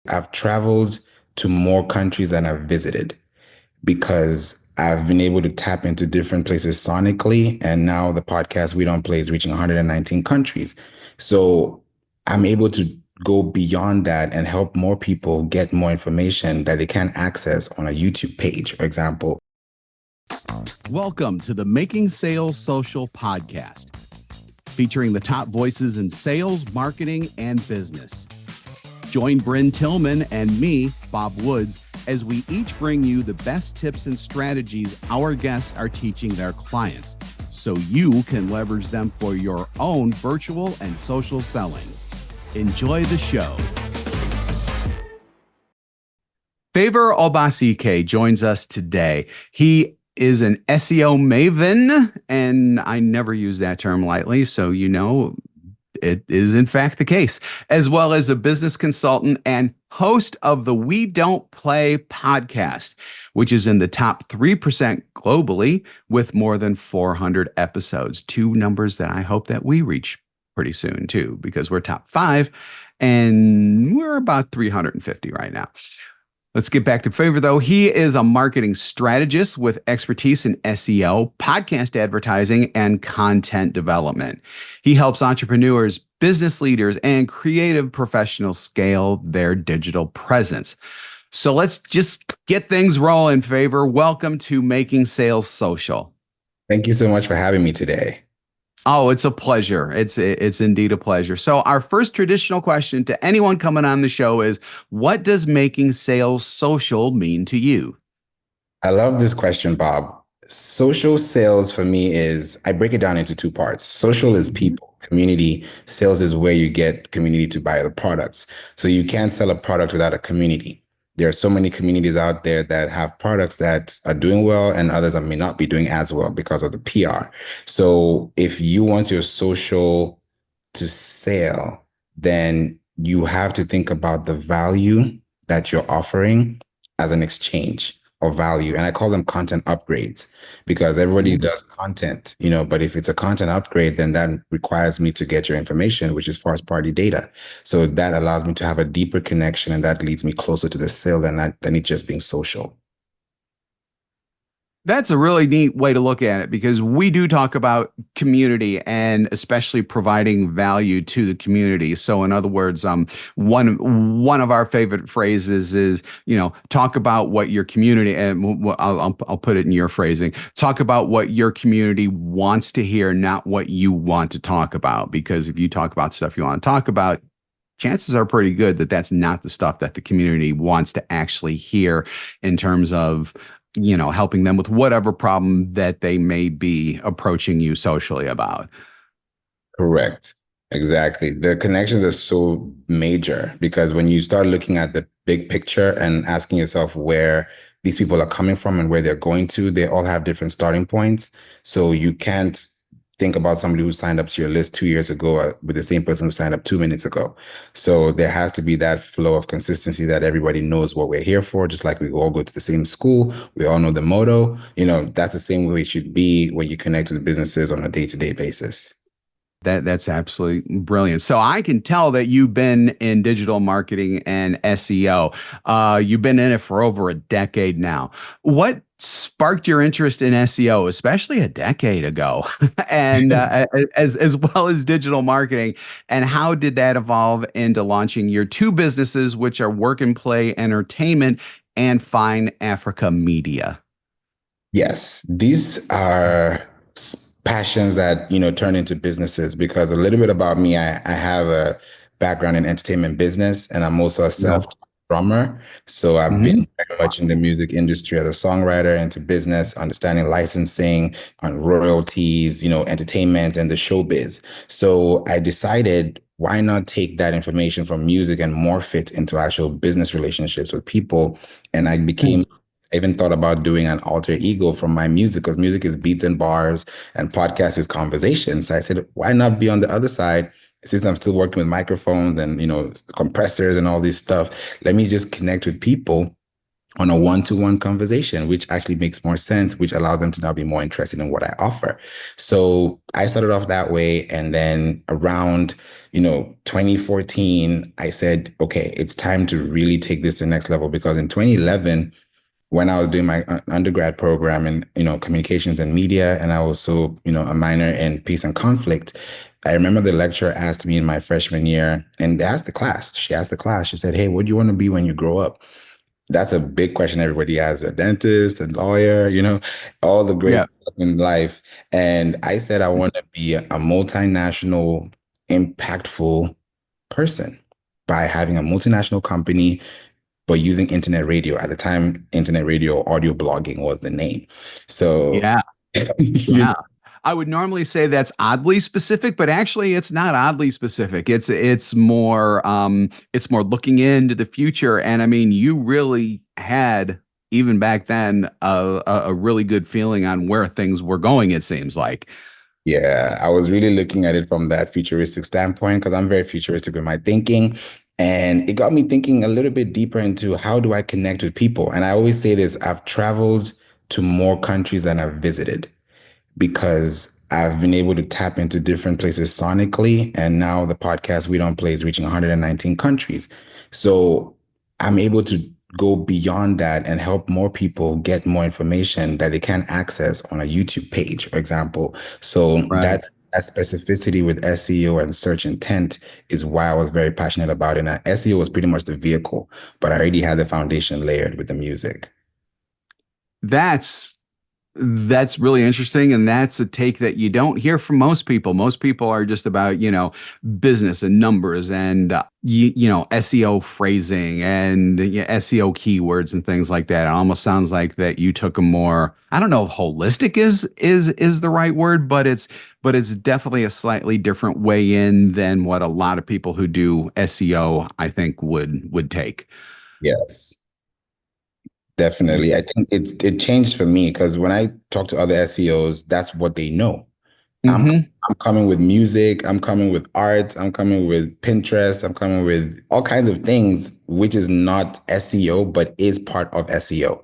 I've traveled to more countries than I've visited because I've been able to tap into different places sonically. And now the podcast We Don't Play is reaching 119 countries. So I'm able to go beyond that and help more people get more information that they can access on a YouTube page, for example. Welcome to the Making Sales Social podcast, featuring the top voices in sales, marketing, and business. Join Bryn Tillman and me, Bob Woods, as we each bring you the best tips and strategies our guests are teaching their clients, so you can leverage them for your own virtual and social selling. Enjoy the show. Favour Obasi joins us today. He is an SEO maven, and I never use that term lightly, so you know it is in fact the case, as well as a business consultant and host of the We Don't Play podcast, which is in the top 3% globally with more than 400 episodes. Two numbers that I hope that we reach pretty soon too, because we're top 5 and we're about 350 right now. Let's get back to Favour, though. He is a marketing strategist with expertise in SEO, podcast advertising, and content development. He helps entrepreneurs, business leaders, and creative professionals scale their digital presence. So let's just get things rolling, Favour. Welcome to Making Sales Social. Thank you so much for having me today. Oh, it's a pleasure. It's indeed a pleasure. So our first traditional question to anyone coming on the show is, what does making sales social mean to you? I love this question, Bob. Social sales for me is, I break it down into two parts. Social is people, community. Sales is where you get community to buy the products. So you can't sell a product without a community. There are so many communities out there that have products that are doing well and others that may not be doing as well because of the PR. So if you want your social to sell, then you have to think about the value that you're offering as an exchange of value. And I call them content upgrades because everybody does content, but if it's a content upgrade, then that requires me to get your information, which is first party data. So that allows me to have a deeper connection, and that leads me closer to the sale than it just being social. That's a really neat way to look at it, because we do talk about community and especially providing value to the community. So in other words, one of our favorite phrases is, talk about what your community, and I'll put it in your phrasing, talk about what your community wants to hear, not what you want to talk about. Because if you talk about stuff you want to talk about, chances are pretty good that that's not the stuff that the community wants to actually hear in terms of helping them with whatever problem that they may be approaching you socially about. Correct. Exactly. The connections are so major because when you start looking at the big picture and asking yourself where these people are coming from and where they're going to, they all have different starting points. So you can't think about somebody who signed up to your list 2 years ago with the same person who signed up 2 minutes ago. So there has to be that flow of consistency that everybody knows what we're here for, just like we all go to the same school. We all know the motto. That's the same way it should be when you connect with businesses on a day-to-day basis. That's absolutely brilliant. So I can tell that you've been in digital marketing and SEO. You've been in it for over a decade now. What sparked your interest in SEO, especially a decade ago, and as well as digital marketing? And how did that evolve into launching your two businesses, which are Work and Play Entertainment and Fine Africa Media? Yes, these are passions that, turn into businesses because a little bit about me, I have a background in entertainment business and I'm also a self drummer. So I've been very much in the music industry as a songwriter, into business, understanding licensing on royalties, entertainment and the showbiz. So I decided, why not take that information from music and morph it into actual business relationships with people? And I even thought about doing an alter ego from my music because music is beats and bars and podcast is conversation. So I said, why not be on the other side? Since I'm still working with microphones and, compressors and all this stuff, let me just connect with people on a one-to-one conversation, which actually makes more sense, which allows them to now be more interested in what I offer. So I started off that way. And then around, 2014, I said, okay, it's time to really take this to the next level, because in 2011, when I was doing my undergrad program in, communications and media, and I was also, a minor in peace and conflict, I remember the lecturer asked me in my freshman year, and she asked the class, she said, hey, what do you want to be when you grow up? That's a big question everybody has: a dentist, a lawyer, all the great Yeah. stuff in life. And I said, I want to be a multinational, impactful person by having a multinational company, but using internet radio. At the time, internet radio, audio blogging was the name. So, Yeah. you Yeah. I would normally say that's oddly specific, but actually it's not oddly specific. It's more looking into the future. And I mean, you really had even back then a really good feeling on where things were going, it seems like. Yeah, I was really looking at it from that futuristic standpoint, because I'm very futuristic with my thinking. And it got me thinking a little bit deeper into, how do I connect with people? And I always say this: I've traveled to more countries than I've visited, because I've been able to tap into different places sonically. And now the podcast We Don't Play is reaching 119 countries. So I'm able to go beyond that and help more people get more information that they can access on a YouTube page, for example. So Right. that specificity with SEO and search intent is why I was very passionate about it. And SEO was pretty much the vehicle, but I already had the foundation layered with the music. That's That's really interesting. And that's a take that you don't hear from most people. Most people are just about, business and numbers and, SEO phrasing and SEO keywords and things like that. It almost sounds like that you took a more, I don't know if holistic is the right word, but it's definitely a slightly different way in than what a lot of people who do SEO, I think would take. Yes. Definitely. I think it changed for me, because when I talk to other SEOs, that's what they know. I'm Mm-hmm. I'm coming with music, I'm coming with art, I'm coming with Pinterest, I'm coming with all kinds of things, which is not SEO, but is part of SEO,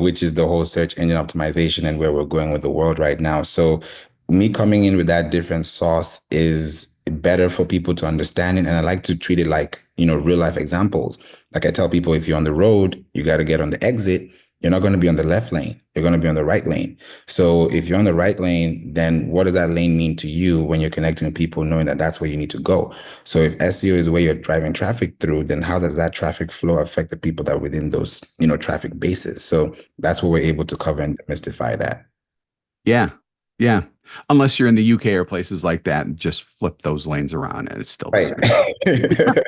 which is the whole search engine optimization and where we're going with the world right now. So me coming in with that different sauce is better for people to understand it. And I like to treat it like, real life examples. Like I tell people, if you're on the road, you got to get on the exit. You're not going to be on the left lane. You're going to be on the right lane. So if you're on the right lane, then what does that lane mean to you when you're connecting with people, knowing that that's where you need to go? So if SEO is where you're driving traffic through, then how does that traffic flow affect the people that are within those, traffic bases? So that's what we're able to cover and demystify that. Yeah. Yeah. Unless you're in the UK or places like that, and just flip those lanes around and it's still the Right. same.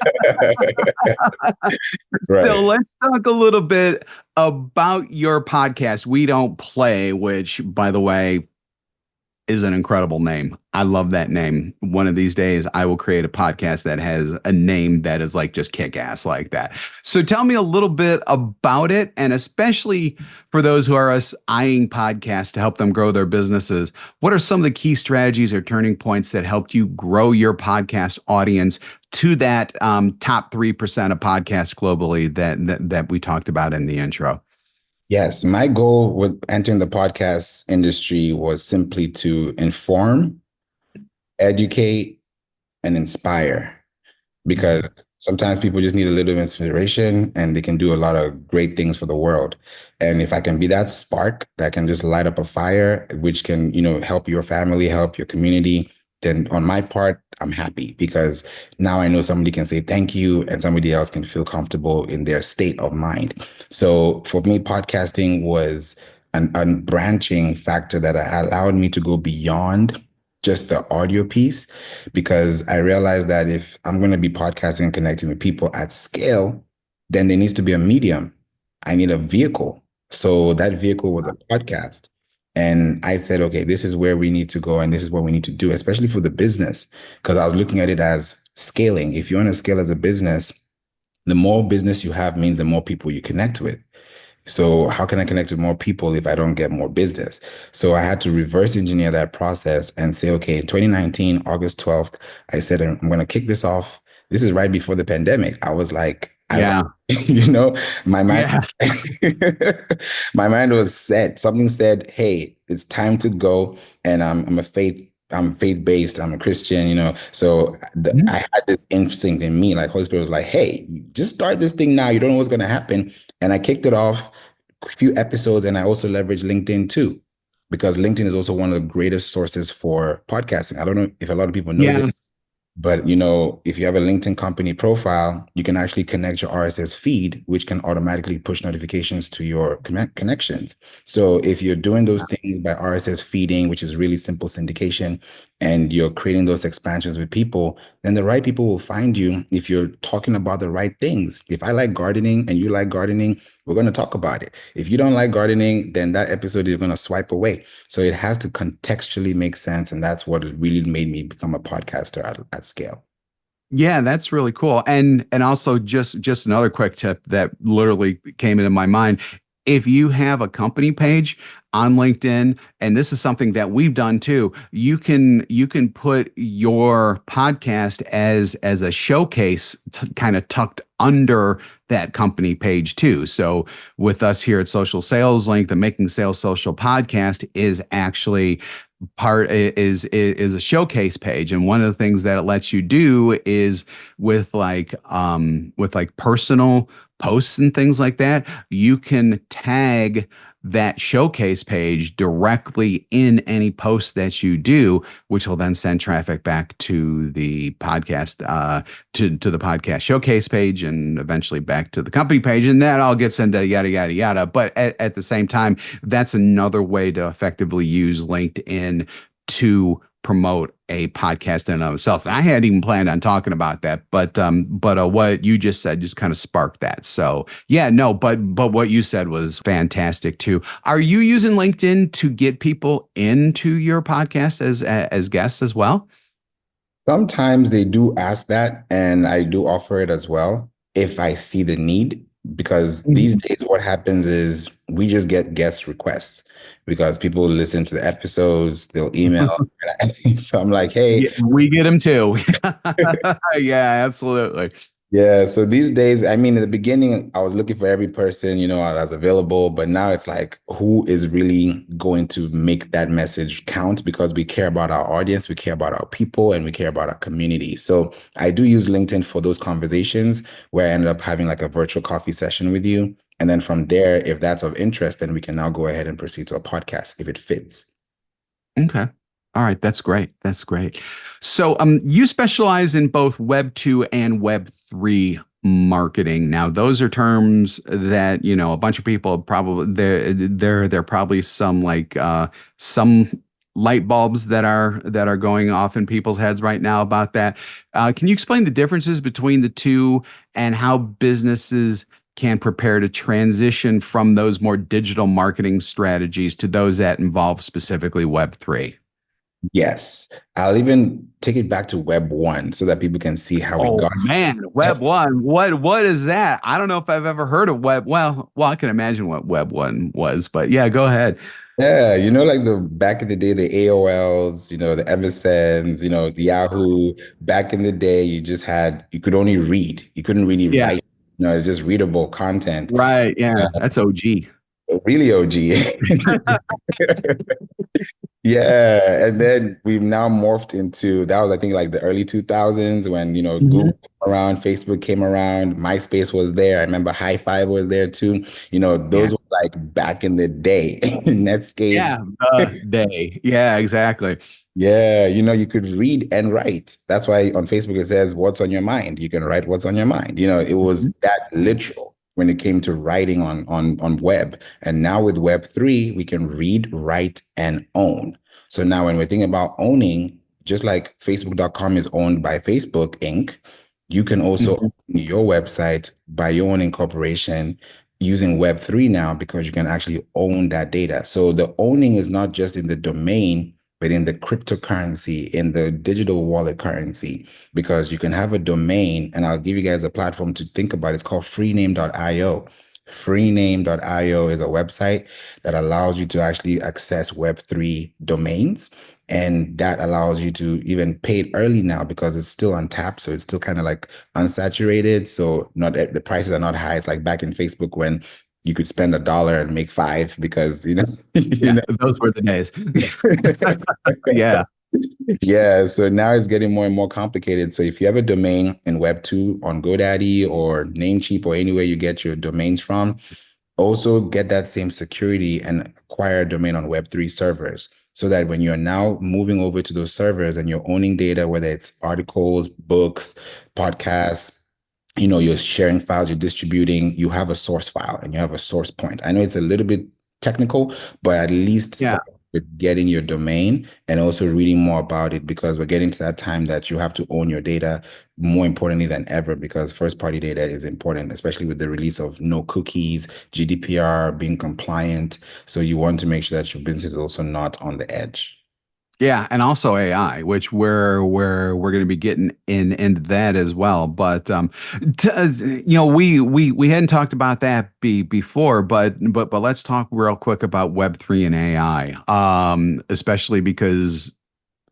So Right. let's talk a little bit about your podcast, We Don't Play, which, by the way, is an incredible name. I love that name. One of these days, I will create a podcast that has a name that is like just kick ass like that. So tell me a little bit about it. And especially for those who are us eyeing podcasts to help them grow their businesses, what are some of the key strategies or turning points that helped you grow your podcast audience to that top 3% of podcasts globally that we talked about in the intro? Yes, my goal with entering the podcast industry was simply to inform, educate, and inspire, because sometimes people just need a little inspiration and they can do a lot of great things for the world. And if I can be that spark that can just light up a fire, which can, help your family, help your community, then on my part, I'm happy, because now I know somebody can say thank you and somebody else can feel comfortable in their state of mind. So for me, podcasting was an branching factor that allowed me to go beyond just the audio piece, because I realized that if I'm going to be podcasting and connecting with people at scale, then there needs to be a medium. I need a vehicle. So that vehicle was a podcast. And I said, okay, this is where we need to go and this is what we need to do, especially for the business, because I was looking at it as scaling. If you want to scale as a business, the more business you have means the more people you connect with. So how can I connect with more people if I don't get more business? So I had to reverse engineer that process and say, okay, in 2019, August 12th, I said, I'm going to kick this off. This is right before the pandemic. I was like, I Yeah. you know, my mind Yeah. my mind was set. Something said, "Hey, it's time to go." And I'm faith-based. I'm a Christian, So Mhm. I had this instinct in me, like Holy Spirit was like, "Hey, just start this thing now. You don't know what's going to happen." And I kicked it off a few episodes, and I also leveraged LinkedIn too, because LinkedIn is also one of the greatest sources for podcasting. I don't know if a lot of people know this, Yes. but if you have a LinkedIn company profile, you can actually connect your RSS feed, which can automatically push notifications to your connections. So if you're doing those things by RSS feeding, which is really simple syndication, and you're creating those expansions with people, then the right people will find you if you're talking about the right things. If I like gardening and you like gardening, we're going to talk about it. If you don't like gardening, then that episode is going to swipe away. So it has to contextually make sense. And that's what really made me become a podcaster at scale. Yeah, that's really cool. And also just another quick tip that literally came into my mind. If you have a company page on LinkedIn, and this is something that we've done too, you can put your podcast as a showcase kind of tucked under that company page too. So with us here at Social Sales Link, the Making Sales Social podcast is actually part is a showcase page, and one of the things that it lets you do is with like personal posts and things like that, you can tag that showcase page directly in any post that you do, which will then send traffic back to the podcast to the podcast showcase page, and eventually back to the company page, and that all gets into yada yada yada. But at the same time, that's another way to effectively use LinkedIn to promote a podcast in and of itself. And I hadn't even planned on talking about that, but what you just said just kind of sparked that. So yeah, no, but what you said was fantastic too. Are you using LinkedIn to get people into your podcast as guests as well? Sometimes they do ask that, and I do offer it as well if I see the need. Because these Mhm. days, what happens is we just get guest requests because people listen to the episodes, they'll email. So I'm like, hey, Yeah, we get them too. Yeah, absolutely. yeah, so these days, I mean, in the beginning, I was looking for every person, that's available, but now it's like, who is really going to make that message count? Because we care about our audience, we care about our people, and we care about our community. So I do use LinkedIn for those conversations where I ended up having like a virtual coffee session with you. And then from there, if that's of interest, then we can now go ahead and proceed to a podcast if it fits. Okay. All right, that's great. That's great. So, you specialize in both Web 2 and Web 3 marketing. Now, those are terms that, a bunch of people probably there probably some light bulbs that are going off in people's heads right now about that. Can you explain the differences between the two and how businesses can prepare to transition from those more digital marketing strategies to those that involve specifically Web3? Yes, I'll even take it back to Web 1 so that people can see how we Oh got. man, Web one. What is that? I don't know if I've ever heard of Web. Well, I can imagine what Web one was, but yeah, go ahead. Yeah, like the back in the day, the AOLs, the MSNs, the Yahoo. Back in the day, you could only read. You couldn't really Yeah, write. It's just readable content. right. Uh, Yeah, that's OG. really OG. Yeah, and then we've now morphed into that was I think like the early 2000s when Google Mhm. came around, Facebook came around, MySpace was there. I remember High Five was there too. Yeah, Those were like back in the day. Netscape. yeah, the day. Yeah, exactly. Yeah, you could read and write. That's why on Facebook it says what's on your mind. You can write what's on your mind. It Mhm. was that literal when it came to writing on web. And now with Web3, we can read, write, and own. So now when we're thinking about owning, just like Facebook.com is owned by Facebook Inc., you can also own Mhm. your website by your own incorporation using Web3 now because you can actually own that data. So the owning is not just in the domain but in the cryptocurrency, in the digital wallet currency, because you can have a domain, and I'll give you guys a platform to think about. It's called freename.io. Freename.io is a website that allows you to actually access Web3 domains. And that allows you to even pay it early now because it's still untapped. So it's still kind of like unsaturated. So not the prices are not high. It's like back in Facebook when you could spend $1 and make five because you Yeah, know. those were the days. Yeah. Yeah, so now it's getting more and more complicated. So if you have a domain in Web2 on GoDaddy or Namecheap or anywhere you get your domains from, also get that same security and acquire a domain on Web3 servers so that when you're now moving over to those servers and you're owning data, whether it's articles, books, podcasts, you're sharing files, you're distributing, you have a source file and you have a source point. I know it's a little bit technical, but at least Yeah. start with getting your domain and also reading more about it because we're getting to that time that you have to own your data more importantly than ever because first party data is important, especially with the release of no cookies, GDPR, being compliant. So you want to make sure that your business is also not on the edge. Yeah, and also AI, which we're going to be getting into that as well. But we hadn't talked about that before, but let's talk real quick about Web3 and AI, especially because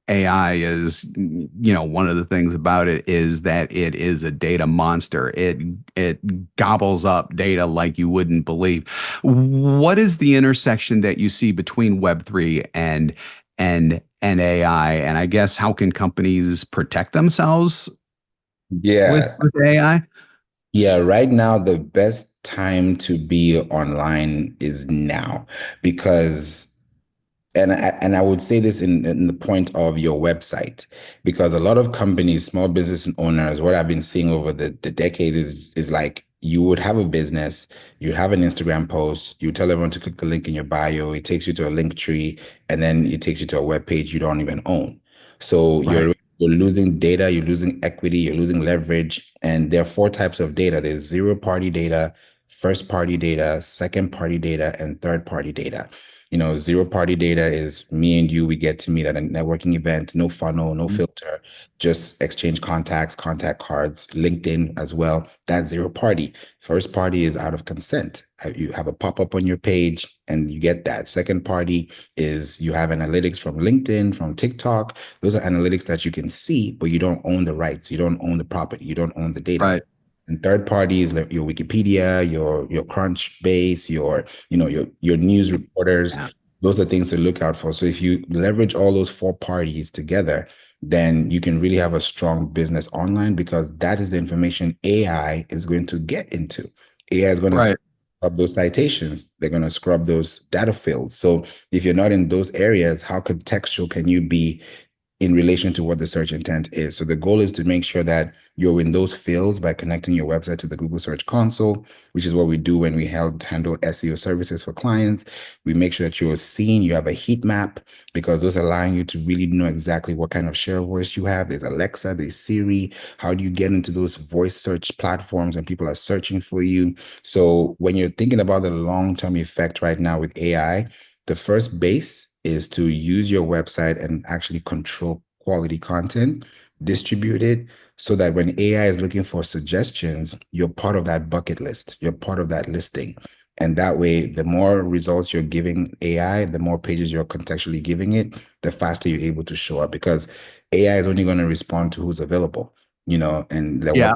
AI is, one of the things about it is that it is a data monster. It gobbles up data like you wouldn't believe. What is the intersection that you see between Web3 and AI? And I guess how can companies protect themselves Yeah. with AI? Yeah, right now the best time to be online is now because and I would say this in the point of your website, because a lot of companies, small business owners, what I've been seeing over the decade is like you would have a business, you have an Instagram post, you tell everyone to click the link in your bio, it takes you to a link tree, and then it takes you to a web page you don't even own. So Right, you're losing data, you're losing equity, you're losing leverage, and there are four types of data. There's zero party data, first party data, second party data, and third party data. Zero party data is me and you, we get to meet at a networking event, no funnel, no filter, just exchange contacts, contact cards, LinkedIn as well. That's zero party. First party is out of consent. You have a pop-up on your page and you get that. Second party is you have analytics from LinkedIn, from TikTok. Those are analytics that you can see, but you don't own the rights. You don't own the property. You don't own the data. right. And third parties like your Wikipedia, your Crunchbase, your news reporters, Yeah. those are things to look out for. So if you leverage all those four parties together, then you can really have a strong business online because that is the information AI is going to get into. AI is going to Right. scrub those citations. They're going to scrub those data fields. So if you're not in those areas, how contextual can you be in relation to what the search intent is? So the goal is to make sure that you're in those fields by connecting your website to the Google Search Console, which is what we do when we handle SEO services for clients. We make sure that you're seen, you have a heat map, because those allowing you to really know exactly what kind of share voice you have. There's Alexa, there's Siri. How do you get into those voice search platforms when people are searching for you? So when you're thinking about the long-term effect right now with AI, the first base is to use your website and actually control quality content, distribute it so that when AI is looking for suggestions, you're part of that bucket list, you're part of that listing. And that way, the more results you're giving AI, the more pages you're contextually giving it, the faster you're able to show up because AI is only going to respond to who's available, and the what Yeah.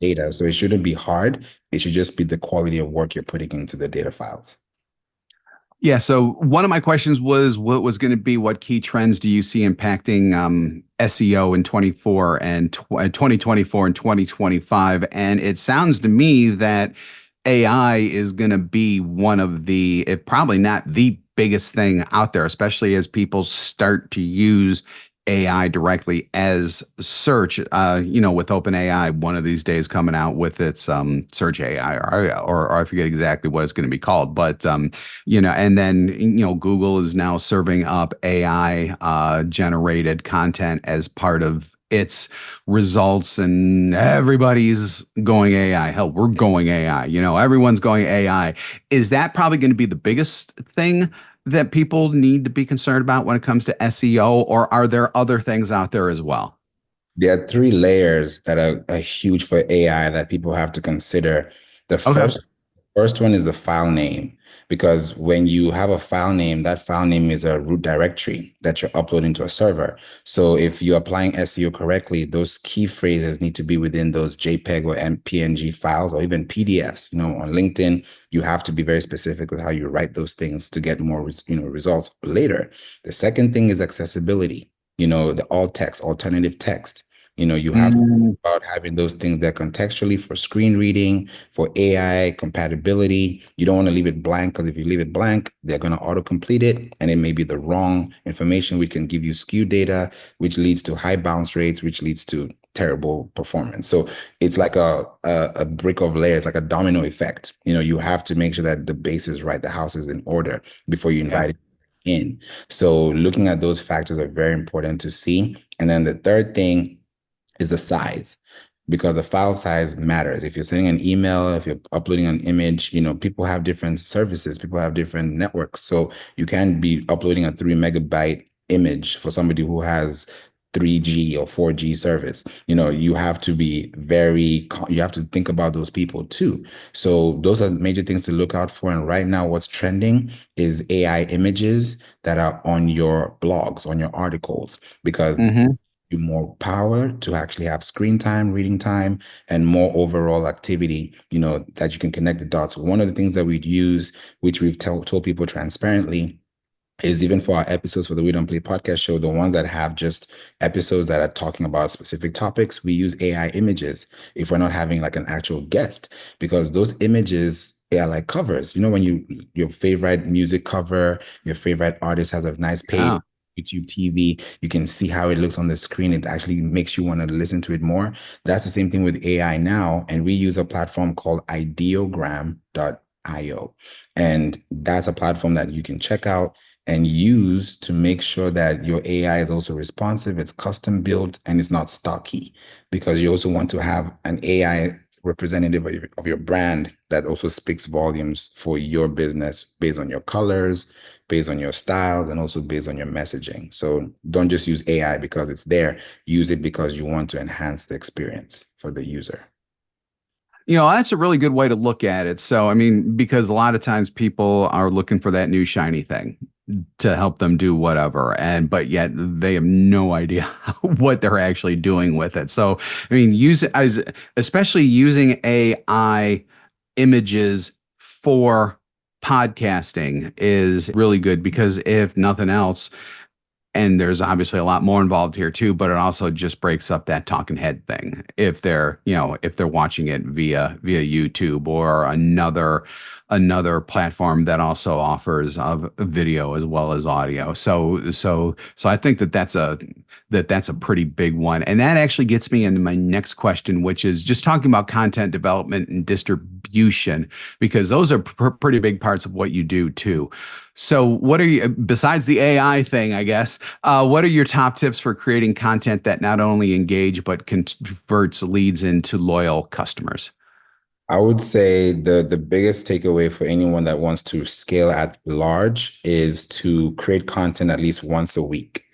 data. So it shouldn't be hard. It should just be the quality of work you're putting into the data files. Yeah. So one of my questions was what was going to be what key trends do you see impacting SEO in 2024 and 2025? And it sounds to me that AI is going to be one of if probably not the biggest thing out there, especially as people start to use AI directly as search. With OpenAI, one of these days coming out with its search AI, or I forget exactly what it's going to be called, but and then Google is now serving up AI generated content as part of its results, and everybody's going AI. Hell, we're going AI. Everyone's going AI. Is that probably going to be the biggest thing that people need to be concerned about when it comes to SEO, or are there other things out there as well? There are three layers that are huge for AI that people have to consider. The Okay. first First one is the file name, because when you have a file name, that file name is a root directory that you're uploading to a server. So if you're applying SEO correctly, those key phrases need to be within those JPEG or PNG files or even PDFs. On LinkedIn, you have to be very specific with how you write those things to get more, results later. The second thing is accessibility. The alt text, alternative text. You have to Mm, about having those things that contextually for screen reading, for AI compatibility. You don't want to leave it blank, because if you leave it blank, they're going to autocomplete it and it may be the wrong information, which can give you skewed data, which leads to high bounce rates, which leads to terrible performance. So it's like a brick of layers, like a domino effect. You have to make sure that the base is right, the house is in order before you yeah. invite it in. So looking at those factors are very important to see. And then the third thing is the size, because the file size matters. If you're sending an email, if you're uploading an image, people have different services, people have different networks. So you can't be uploading a 3 megabyte image for somebody who has 3G or 4G service. You have to be you have to think about those people too. So those are major things to look out for. And right now, what's trending is AI images that are on your blogs, on your articles, because Hmm. you more power to actually have screen time, reading time, and more overall activity, that you can connect the dots. One of the things that we'd use, which we've told people transparently, is even for our episodes for the We Don't Play podcast show, the ones that have just episodes that are talking about specific topics, we use AI images if we're not having like an actual guest, because those images, they are like covers. When your favorite music cover, your favorite artist has a nice page, Yeah. YouTube TV, you can see how it looks on the screen. It actually makes you want to listen to it more. That's the same thing with AI now. And we use a platform called ideogram.io. And that's a platform that you can check out and use to make sure that your AI is also responsive, it's custom built, and it's not stocky, because you also want to have an AI representative of your brand that also speaks volumes for your business based on your colors, based on your styles, and also based on your messaging. So don't just use AI because it's there. Use it because you want to enhance the experience for the user. That's a really good way to look at it. So, I mean, because a lot of times people are looking for that new shiny thing to help them do whatever, but yet they have no idea what they're actually doing with it. So, I mean, especially using AI images for podcasting is really good, because if nothing else, and there's obviously a lot more involved here too, but it also just breaks up that talking head thing if they're watching it via YouTube or another platform that also offers video as well as audio. So I think that's a pretty big one. And that actually gets me into my next question, which is just talking about content development and distribution, because those are pretty big parts of what you do too. So what are you, besides the AI thing, I guess, what are your top tips for creating content that not only engage but converts leads into loyal customers? I would say the biggest takeaway for anyone that wants to scale at large is to create content at least once a week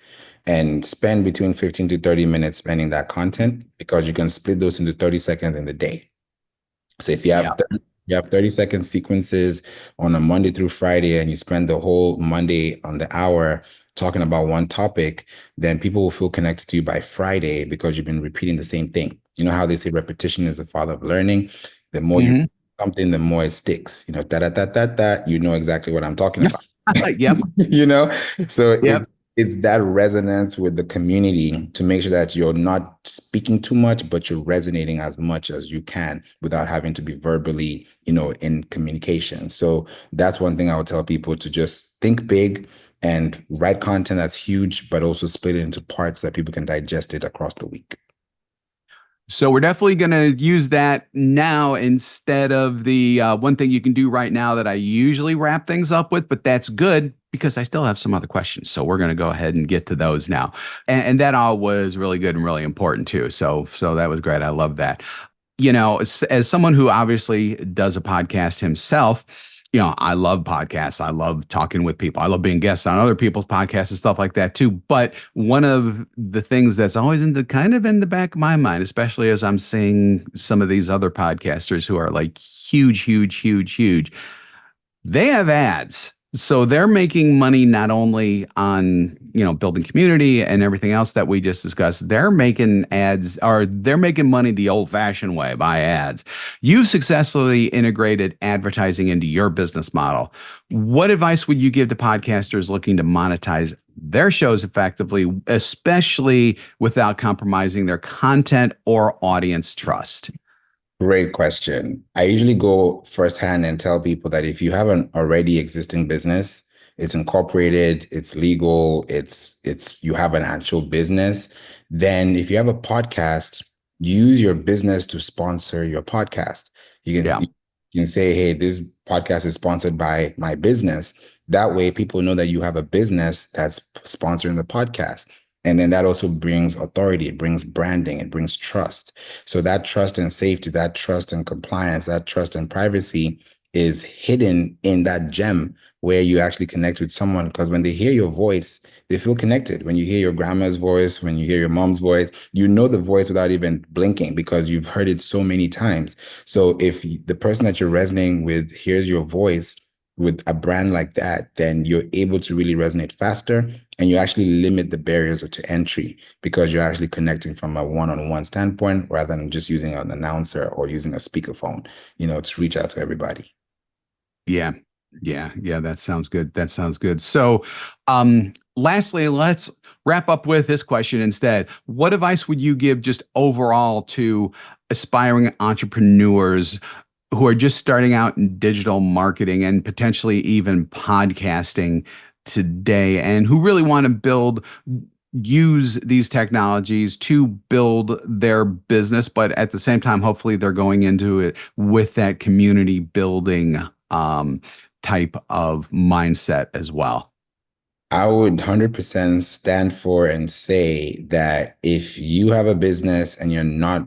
and spend between 15 to 30 minutes spending that content, because you can split those into 30 seconds in the day. So if Yeah. you have 30-second sequences on a Monday through Friday, and you spend the whole Monday on the hour talking about one topic, then people will feel connected to you by Friday because you've been repeating the same thing. You know how they say repetition is the father of learning? The more you Hmm. something, the more it sticks. Da da da da da. You know exactly what I'm talking about. Yep. you know, so Yep. it's that resonance with the community to make sure that you're not speaking too much, but you're resonating as much as you can without having to be verbally, in communication. So that's one thing I would tell people, to just think big and write content that's huge, but also split it into parts that people can digest it across the week. So we're definitely going to use that now instead of the one thing you can do right now that I usually wrap things up with, but that's good because I still have some other questions. So we're going to go ahead and get to those now. And that all was really good and really important too. So that was great. I love that. As someone who obviously does a podcast himself, I love podcasts. I love talking with people. I love being guests on other people's podcasts and stuff like that too. But one of the things that's always in the kind of in the back of my mind, especially as I'm seeing some of these other podcasters who are like huge, huge, huge, huge, they have ads. So they're making money not only on, building community and everything else that we just discussed. They're making ads or they're making money the old-fashioned way by ads. You've successfully integrated advertising into your business model. What advice would you give to podcasters looking to monetize their shows effectively, especially without compromising their content or audience trust? Great question. I usually go firsthand and tell people that if you have an already existing business, it's incorporated, it's legal, it's you have an actual business, then if you have a podcast, use your business to sponsor your podcast. Yeah. You can say, hey, this podcast is sponsored by my business. That way people know that you have a business that's sponsoring the podcast. And then that also brings authority, it brings branding, it brings trust. So that trust and safety, that trust and compliance, that trust and privacy is hidden in that gem where you actually connect with someone. Because when they hear your voice, they feel connected. When you hear your grandma's voice, when you hear your mom's voice, you know the voice without even blinking because you've heard it so many times. So if the person that you're resonating with hears your voice with a brand like that, then you're able to really resonate faster and you actually limit the barriers to entry because you're actually connecting from a one-on-one standpoint rather than just using an announcer or using a speakerphone, to reach out to everybody. Yeah. Yeah. Yeah. That sounds good. That sounds good. So, lastly, let's wrap up with this question instead. What advice would you give just overall to aspiring entrepreneurs who are just starting out in digital marketing and potentially even podcasting today and who really want to use these technologies to build their business, but at the same time, hopefully they're going into it with that community building type of mindset as well? I would 100% stand for and say that if you have a business and you're not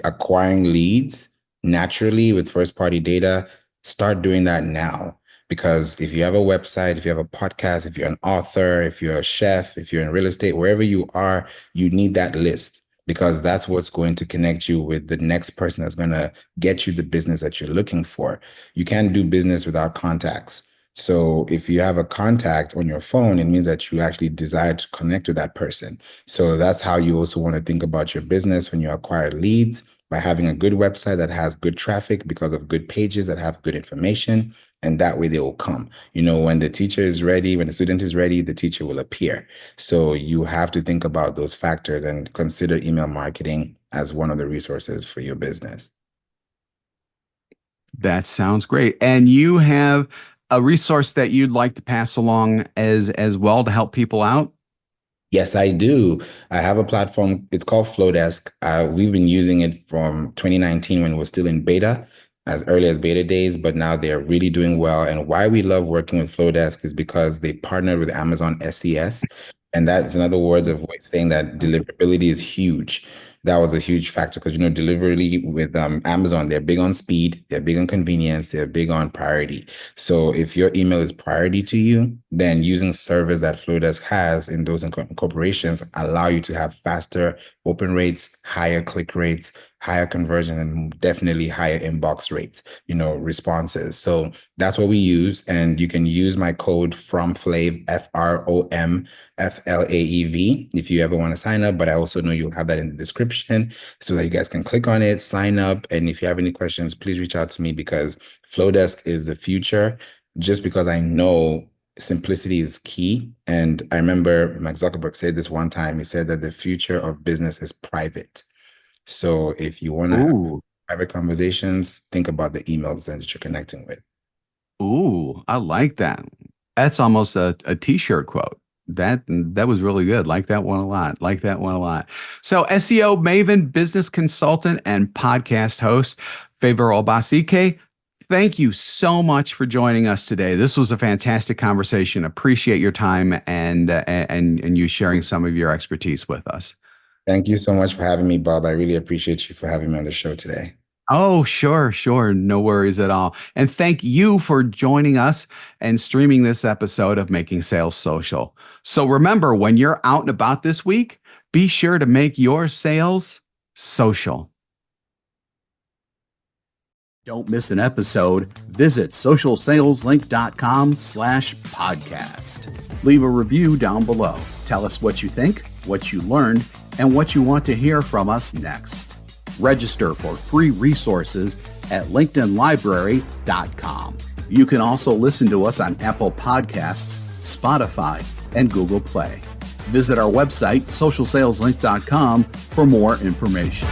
acquiring leads naturally with first party data, start doing that now. Because if you have a website, if you have a podcast, if you're an author, if you're a chef, if you're in real estate, wherever you are, you need that list because that's what's going to connect you with the next person that's going to get you the business that you're looking for. You can't do business without contacts. So if you have a contact on your phone, it means that you actually desire to connect with that person. So that's how you also want to think about your business when you acquire leads by having a good website that has good traffic because of good pages that have good information. And that way they will come. When the teacher is ready, when the student is ready, the teacher will appear. So you have to think about those factors and consider email marketing as one of the resources for your business. That sounds great. And you have a resource that you'd like to pass along as well to help people out? Yes, I do. I have a platform. It's called Flowdesk. We've been using it from 2019 when it was still in beta, as early as beta days, but now they're really doing well. And why we love working with Flowdesk is because they partnered with Amazon SES. And that's in other words of saying that deliverability is huge. That was a huge factor because, delivery with Amazon, they're big on speed, they're big on convenience, they're big on priority. So if your email is priority to you, then using servers that Flowdesk has in those incorporations allow you to have faster open rates, higher click rates, higher conversion, and definitely higher inbox rates, responses. So that's what we use. And you can use my code FROMFLAVE, FROMFLAEV, if you ever want to sign up. But I also know you'll have that in the description so that you guys can click on it, sign up. And if you have any questions, please reach out to me because Flowdesk is the future. Just because I know simplicity is key. And I remember Mark Zuckerberg said this one time. He said that the future of business is private. So if you want to have Ooh, private conversations, think about the emails that you're connecting with. ooh, I like that. That's almost a t-shirt quote. That was really good. Like that one a lot. Like that one a lot. So SEO maven, business consultant, and podcast host, Favour Obasi. Thank you so much for joining us today. This was a fantastic conversation. Appreciate your time and you sharing some of your expertise with us. Thank you so much for having me, Bob. I really appreciate you for having me on the show today. Oh, sure, sure. No worries at all. And thank you for joining us and streaming this episode of Making Sales Social. So remember, when you're out and about this week, be sure to make your sales social. Don't miss an episode. Visit socialsaleslink.com/podcast. Leave a review down below. Tell us what you think, what you learned, and what you want to hear from us next. Register for free resources at linkedinlibrary.com. You can also listen to us on Apple Podcasts, Spotify, and Google Play. Visit our website, socialsaleslink.com, for more information.